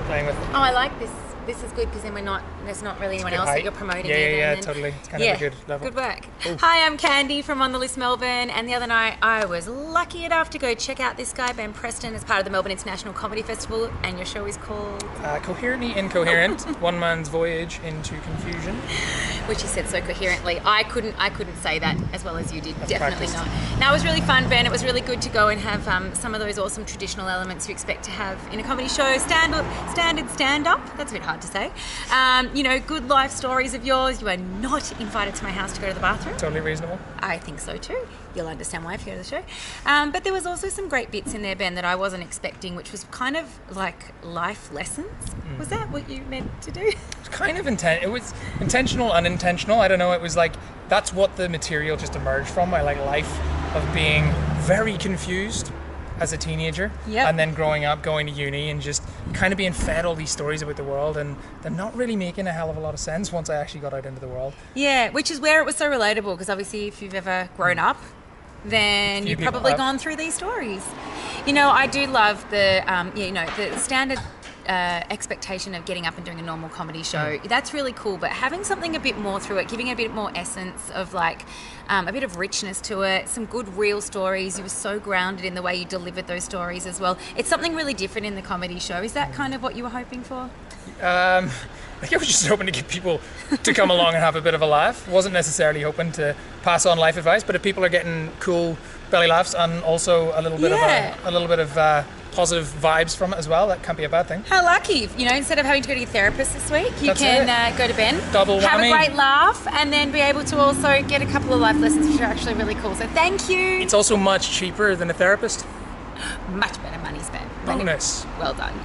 playing with. Oh, I like this. This is good because then there's not really anyone else that you're promoting. Yeah, totally. It's kind of a good level. Good work. Ooh. Hi, I'm Candy from On The List Melbourne, and the other night I was lucky enough to go check out this guy, Ben Preston, as part of the Melbourne International Comedy Festival, and your show is called... Coherently Incoherent, One Man's Voyage into Confusion. Which he said so coherently. I couldn't say that as well as you did. That's Definitely practiced. not. Now, it was really fun, Ben. It was really good to go and have some of those awesome traditional elements you expect to have in a comedy show. Standard stand-up. That's a bit hard to say. Good life stories of yours. You are not invited to my house to go to the bathroom. Totally reasonable. I think so too. You'll understand why if you go to the show. But there was also some great bits in there, Ben, that I wasn't expecting, which was kind of like life lessons. Was that what you meant to do? It's kind of it was intentional, unintentional. I don't know. It was like that's what the material just emerged from. My life of being very confused as a teenager, and then growing up, going to uni, and just kind of being fed all these stories about the world, and them not really making a hell of a lot of sense once I actually got out into the world. Yeah, which is where it was so relatable, because obviously if you've ever grown up, then you've probably gone through these stories. I do love the standard expectation of getting up and doing a normal comedy show. That's really cool, but having something a bit more through it, giving it a bit more essence of a bit of richness to it, some good real stories. You were so grounded in the way you delivered those stories as well. It's something really different in the comedy show. Is that kind of what you were hoping for? I think I was just hoping to get people to come along and have a bit of a laugh. Wasn't necessarily hoping to pass on life advice, but if people are getting cool belly laughs and also a little bit of positive vibes from it as well, that can't be a bad thing. How lucky. Instead of having to go to your therapist this week, you can go to Ben, double whammy, have a great laugh, and then be able to also get a couple of life lessons, which are actually really cool. So thank you. It's also much cheaper than a therapist. Much better money spent. Bonus. Well done.